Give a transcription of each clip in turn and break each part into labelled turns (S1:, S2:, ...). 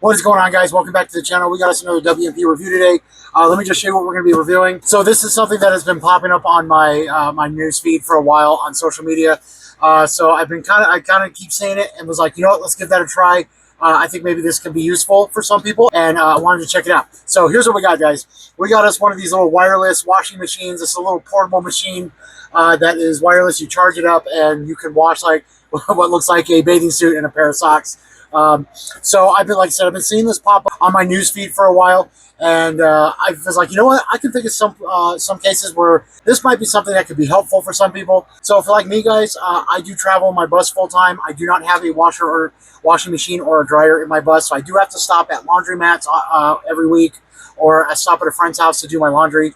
S1: What is going on, guys? Welcome back to the channel. We got us another W.N.P review today. Let me just show you what we're going to be reviewing. So this is something that has been popping up on my my news feed for a while on social media. So I kind of keep saying it and was like, you know what, let's give that a try. I think maybe this can be useful for some people, and I wanted to check it out. So here's what we got, guys. We got us one of these little wireless washing machines. It's a little portable machine that is wireless. You charge it up, and you can wash like what looks like a bathing suit and a pair of socks. So I've been, like I said, I've been seeing this pop up on my news feed for a while, and I was like, you know what, I can think of some cases where this might be something that could be helpful for some people. So for like me, guys, I do travel in my bus full time. I do not have a washer or washing machine or a dryer in my bus, so I do have to stop at laundromats every week, or I stop at a friend's house to do my laundry.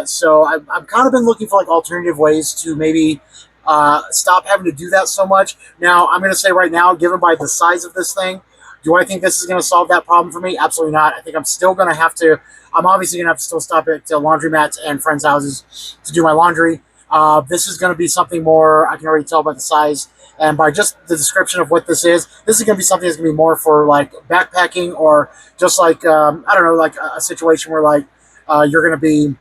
S1: So I've kind of been looking for like alternative ways to maybe stop having to do that so much. Now, I'm going to say right now, given by the size of this thing, do I think this is going to solve that problem for me? Absolutely not. I think I'm still going to have to, I'm obviously going to have to still stop at laundromats and friends' houses to do my laundry. This is going to be something more, I can already tell by the size and by just the description of what this is going to be something that's going to be more for like backpacking, or just like, I don't know, like a situation where like you're going to be,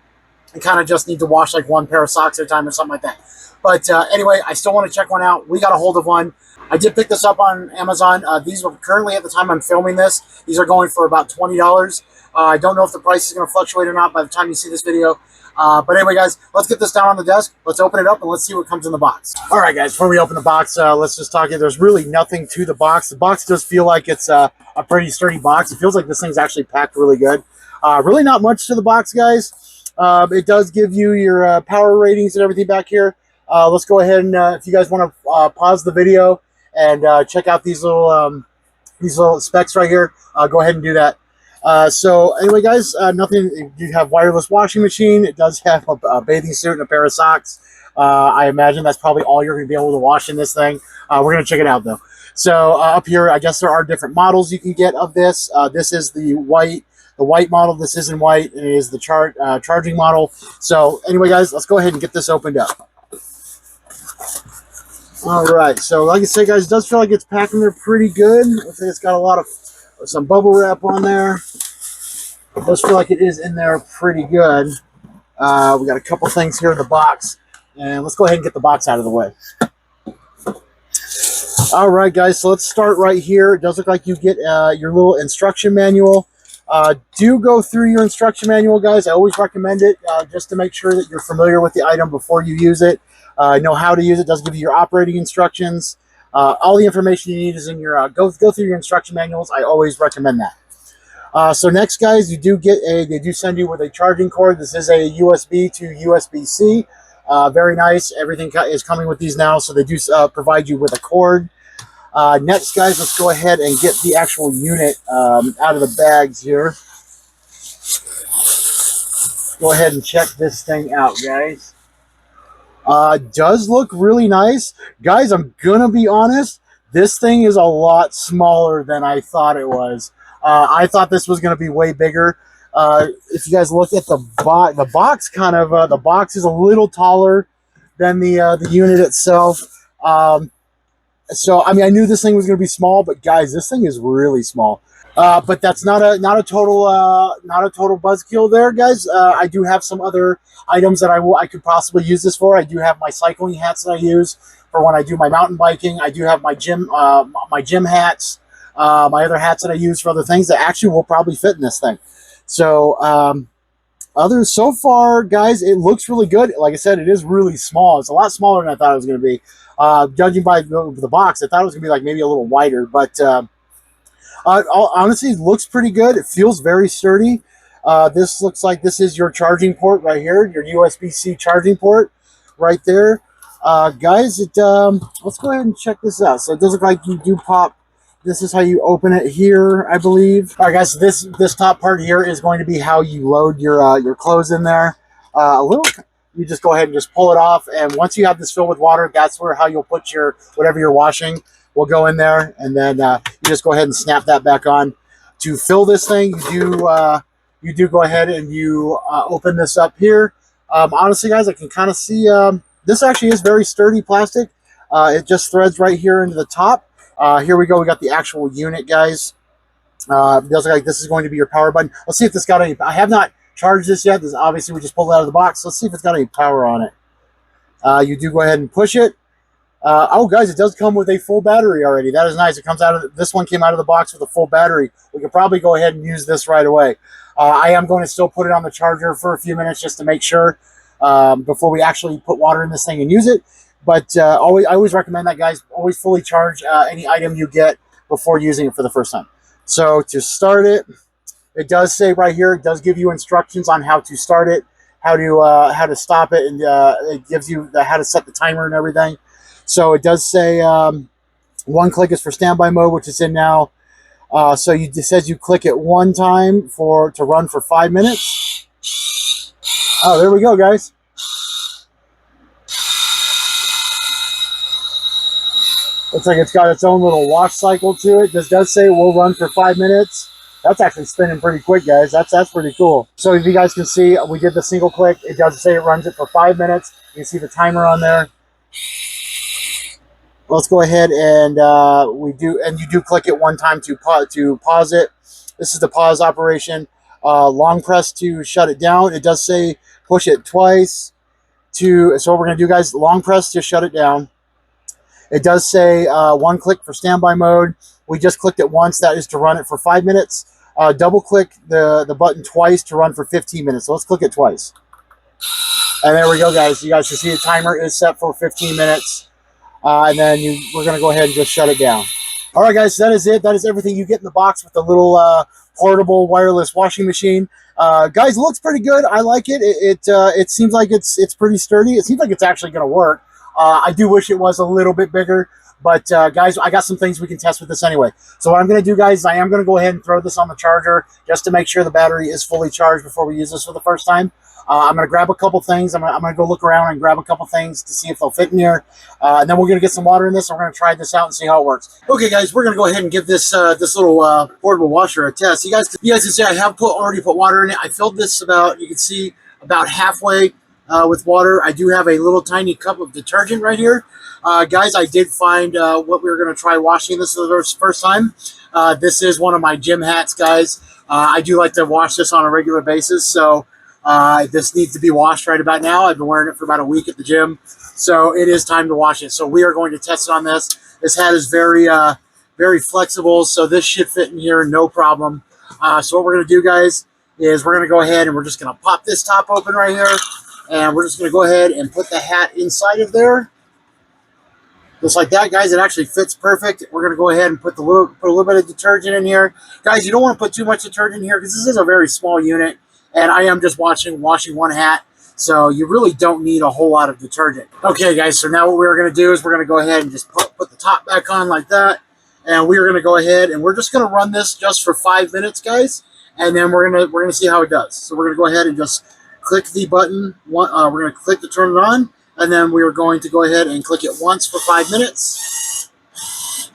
S1: you kind of just need to wash like one pair of socks at a time or something like that. But anyway, I still want to check one out. We got a hold of one. I did pick this up on Amazon. These were currently, at the time I'm filming this, these are going for about $20. I don't know if the price is going to fluctuate or not by the time you see this video. But anyway, guys, let's get this down on the desk. Let's open it up and let's see what comes in the box. All right, guys, before we open the box, let's just talk here. There's really nothing to the box. The box does feel like it's a pretty sturdy box. It feels like this thing's actually packed really good. Really not much to the box, guys. It does give you your power ratings and everything back here. Let's go ahead and if you guys want to pause the video and check out these little specs right here, go ahead and do that. So anyway, guys, nothing. You have wireless washing machine. It does have a bathing suit and a pair of socks. I imagine that's probably all you're going to be able to wash in this thing. We're going to check it out though. So up here, I guess there are different models you can get of this. This is the white model. This is in white, and it is the charging model. So anyway, guys, let's go ahead and get this opened up. All right, so like I say, guys, it does feel like it's packed in there pretty good. Looks like it's got a lot of some bubble wrap on there. It does feel like it is in there pretty good. We got a couple things here in the box, and let's go ahead and get the box out of the way. All right, guys, so let's start right here. It does look like you get your little instruction manual. Do go through your instruction manual, guys. I always recommend it just to make sure that you're familiar with the item before you use it. Know how to use it. It does give you your operating instructions. All the information you need is in your go through your instruction manuals. I always recommend that. So next, guys, you do get they do send you with a charging cord. This is a USB to USB-C. Very nice. Everything is coming with these now, so they do provide you with a cord. Next, guys, let's go ahead and get the actual unit out of the bags here. Go ahead and check this thing out, guys. Does look really nice. Guys, I'm gonna be honest, this thing is a lot smaller than I thought it was. I thought this was gonna be way bigger. If you guys look at the box, the box is a little taller than the unit itself. So I mean, I knew this thing was going to be small, but guys, this thing is really small. But that's not a total buzzkill there, guys. I do have some other items that I could possibly use this for. I do have my cycling hats that I use for when I do my mountain biking. I do have my gym hats, my other hats that I use for other things that actually will probably fit in this thing. So so far, guys, it looks really good. Like I said, it is really small. It's a lot smaller than I thought it was going to be. Judging by the box, I thought it was going to be like maybe a little wider, but honestly, it looks pretty good. It feels very sturdy. This looks like this is your charging port right here, your USB-C charging port right there. Guys, let's go ahead and check this out. So it does look like you do pop. This is how you open it here, I believe. All right, guys, this top part here is going to be how you load your clothes in there. You just go ahead and just pull it off, and once you have this filled with water, that's how you'll put your whatever you're washing will go in there, and then you just go ahead and snap that back on. To fill this thing, you do go ahead and you open this up here. Honestly, guys, I can kind of see this actually is very sturdy plastic. It just threads right here into the top. Here we go. We got the actual unit, guys. It does look like this is going to be your power button. Let's see if this got any. I have not charged this yet. This obviously we just pulled it out of the box. Let's see if it's got any power on it. You do go ahead and push it. Oh, guys, it does come with a full battery already. That is nice. It comes out of this one came out of the box with a full battery. We could probably go ahead and use this right away. I am going to still put it on the charger for a few minutes just to make sure before we actually put water in this thing and use it. But I always recommend that, guys. Always fully charge any item you get before using it for the first time. So to start it, it does say right here, it does give you instructions on how to start it, how to stop it, and it gives you how to set the timer and everything. So it does say one click is for standby mode, which is in now. So it says you click it one time to run for 5 minutes. Oh, there we go, guys. Looks like it's got its own little wash cycle to it. This does say it will run for 5 minutes. That's actually spinning pretty quick, guys. That's pretty cool. So if you guys can see, we did the single click. It does say it runs it for 5 minutes. You can see the timer on there. Let's go ahead and you do click it one time to pause it. This is the pause operation. Long press to shut it down. It does say push it twice so what we're gonna do, guys, long press to shut it down. It does say one click for standby mode. We just clicked it once. That is to run it for 5 minutes. Double click the button twice to run for 15 minutes. So let's click it twice. And there we go, guys. You guys can see the timer is set for 15 minutes. And then we're going to go ahead and just shut it down. All right, guys, so that is it. That is everything you get in the box with the little portable wireless washing machine. Guys, it looks pretty good. I like it. It seems like it's pretty sturdy. It seems like it's actually going to work. I do wish it was a little bit bigger. But, guys, I got some things we can test with this anyway. So what I'm going to do, guys, is I am going to go ahead and throw this on the charger just to make sure the battery is fully charged before we use this for the first time. I'm going to grab a couple things. I'm going to go look around and grab a couple things to see if they'll fit in here. And then we're going to get some water in this. And we're going to try this out and see how it works. Okay, guys, we're going to go ahead and give this this little portable washer a test. You guys can see I have already put water in it. I filled this you can see, about halfway with water. I do have a little tiny cup of detergent right here. Guys, I did find what we were going to try washing this for the first time. This is one of my gym hats, guys. I do like to wash this on a regular basis, so this needs to be washed right about now. I've been wearing it for about a week at the gym, so it is time to wash it. So we are going to test it on this. This hat is very, very flexible, so this should fit in here, no problem. So what we're going to do, guys, is we're going to go ahead and we're just going to pop this top open right here, and we're just going to go ahead and put the hat inside of there. Just like that, guys. It actually fits perfect. We're going to go ahead and put a little bit of detergent in here. Guys, you don't want to put too much detergent in here because this is a very small unit, and I am just washing one hat, so you really don't need a whole lot of detergent. Okay, guys, so now what we're going to do is we're going to go ahead and just put the top back on like that, and we're going to go ahead and we're just going to run this just for 5 minutes, guys, and then we're going to see how it does. So we're going to go ahead and just click the button. We're going to click to turn it on. And then we are going to go ahead and click it once for 5 minutes.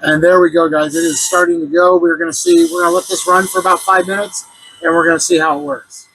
S1: And there we go, guys. It is starting to go. We're going to let this run for about 5 minutes, and we're going to see how it works.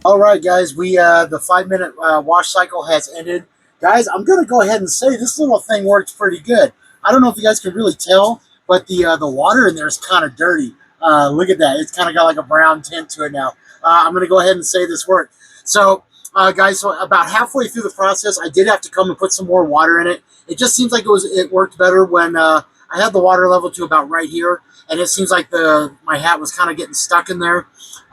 S1: All right, guys, the 5 minute wash cycle has ended. Guys, I'm going to go ahead and say this little thing works pretty good. I don't know if you guys can really tell, but the water in there is kind of dirty. Look at that. It's kind of got like a brown tint to it now. I'm going to go ahead and say this worked. So, guys, so about halfway through the process, I did have to come and put some more water in it. It just seems like it worked better when I had the water level to about right here, and it seems like my hat was kind of getting stuck in there.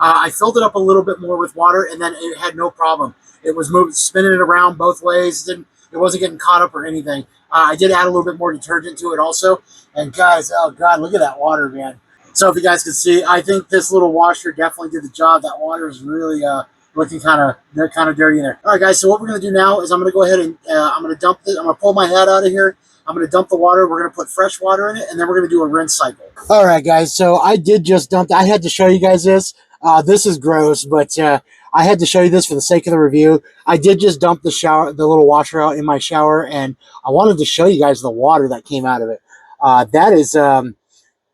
S1: I filled it up a little bit more with water, and then it had no problem. It was spinning it around both ways. It wasn't getting caught up or anything. I did add a little bit more detergent to it also. And guys, oh God, look at that water, man. So if you guys can see, I think this little washer definitely did the job. That water is really looking kind of dirty in there. All right, guys. So what we're gonna do now is I'm gonna go ahead and I'm gonna dump this. I'm gonna pull my hat out of here. I'm I'm going to dump the water. We're going to put fresh water in it, and then we're going to do a rinse cycle. All right, guys. So I did just dump. I had to show you guys this. This is gross, but I had to show you this for the sake of the review. I did just dump the little washer out in my shower, and I wanted to show you guys the water that came out of it.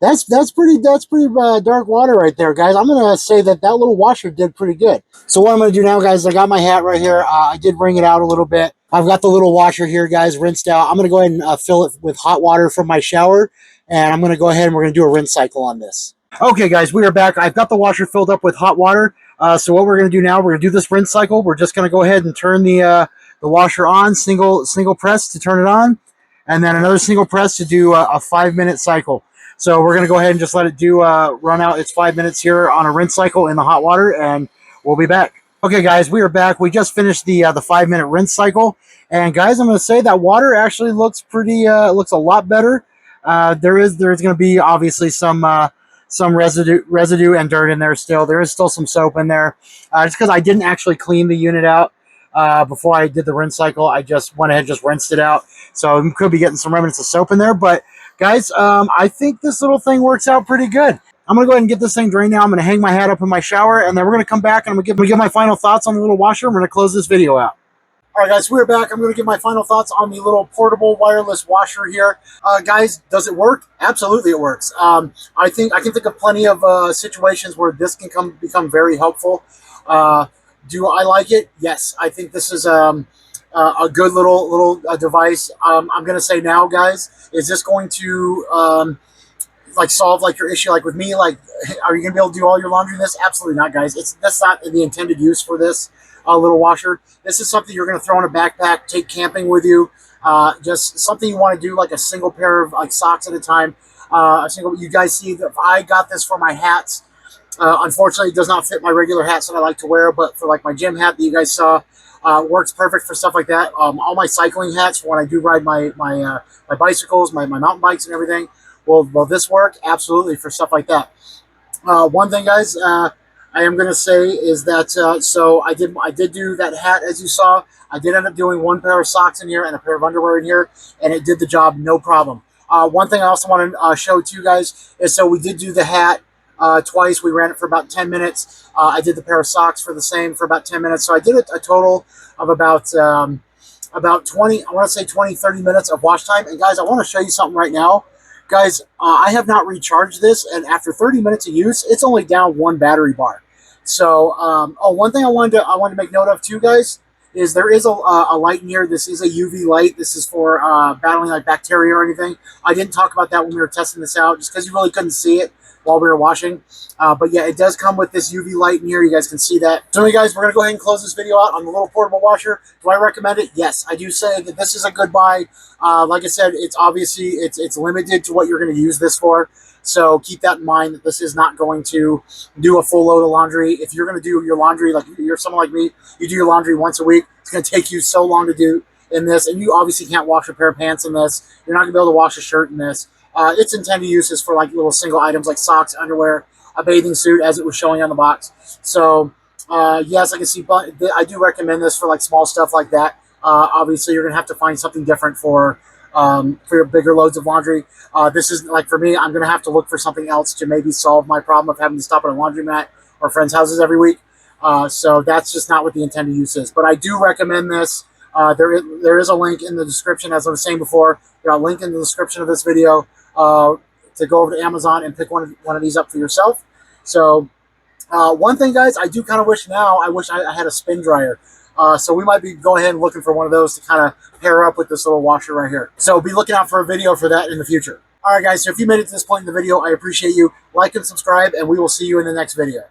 S1: That's pretty dark water right there, guys. I'm gonna say that little washer did pretty good. So what I'm gonna do now, guys, I got my hat right here. I did wring it out a little bit. I've got the little washer here, guys, rinsed out. I'm gonna go ahead and fill it with hot water from my shower, and I'm gonna go ahead and we're gonna do a rinse cycle on this. Okay, guys, we are back. I've got the washer filled up with hot water. So what we're gonna do now, we're gonna do this rinse cycle. We're just gonna go ahead and turn the washer on, single press to turn it on, and then another single press to do a 5-minute cycle. So we're going to go ahead and just let it run out its 5 minutes here on a rinse cycle in the hot water, and we'll be back. Okay, guys, we are back. We just finished the 5-minute rinse cycle, and guys, I'm going to say that water actually looks looks a lot better. There's going to be obviously some residue and dirt in there still. There is still some soap in there, just because I didn't actually clean the unit out before I did the rinse cycle. I just went ahead and just rinsed it out, so we could be getting some remnants of soap in there, but guys, I think this little thing works out pretty good. I'm going to go ahead and get this thing drained now. I'm going to hang my hat up in my shower, and then we're going to come back, and I'm going to give my final thoughts on the little washer. I'm going to close this video out. All right, guys, we're back. I'm going to give my final thoughts on the little portable wireless washer here. Guys, does it work? Absolutely it works. I can think of plenty of situations where this can become very helpful. Do I like it? Yes. I think this is a good little device. I'm going to say now, guys, is this going to solve your issue with me? Are you going to be able to do all your laundry in this? Absolutely not, guys. That's not the intended use for this little washer. This is something you're going to throw in a backpack, take camping with you. Just something you want to do, a single pair of socks at a time. You guys see that I got this for my hats. Unfortunately, it does not fit my regular hats that I like to wear, but for my gym hat that you guys saw, works perfect for stuff like that. All my cycling hats for when I do ride my bicycles, my mountain bikes and everything. Will this work? Absolutely, for stuff like that. One thing, guys, I am going to say is that so I did do that hat, as you saw. I did end up doing one pair of socks in here and a pair of underwear in here, and it did the job no problem. One thing I also want to show to you guys is, so we did do the hat twice. We ran it for about 10 minutes. I did the pair of socks for about 10 minutes. So I did a total of about 20, I want to say 20, 30 minutes of wash time. And guys, I want to show you something right now. Guys, I have not recharged this, and after 30 minutes of use, it's only down 1 battery bar. So, one thing I wanted to make note of too, guys, is there is a light in here. This is a UV light. This is for battling bacteria or anything. I didn't talk about that when we were testing this out, just because you really couldn't see it while we were washing. But yeah, it does come with this UV light in here. You guys can see that. So anyway, guys, we're going to go ahead and close this video out on the little portable washer. Do I recommend it? Yes, I do say that this is a good buy. Like I said, it's obviously, it's limited to what you're going to use this for. So keep that in mind, that this is not going to do a full load of laundry. If you're going to do your laundry, like you're someone like me, you do your laundry once a week, it's going to take you so long to do in this. And you obviously can't wash a pair of pants in this. You're not going to be able to wash a shirt in this. Its intended use is for little single items like socks, underwear, a bathing suit, as it was showing on the box. So yes, I can see, but I do recommend this for small stuff like that. Obviously, you're going to have to find something different for your bigger loads of laundry. This is for me, I'm going to have to look for something else to maybe solve my problem of having to stop at a laundromat or friends' houses every week. So that's just not what the intended use is. But I do recommend this. There is a link in the description, as I was saying before. There's a link in the description of this video to go over to Amazon and pick one of these up for yourself. So one thing, guys, I do kind of wish I had a spin dryer. So we might be going ahead and looking for one of those to kind of pair up with this little washer right here. So be looking out for a video for that in the future. All right, guys, so if you made it to this point in the video, I appreciate you. Like and subscribe, and we will see you in the next video.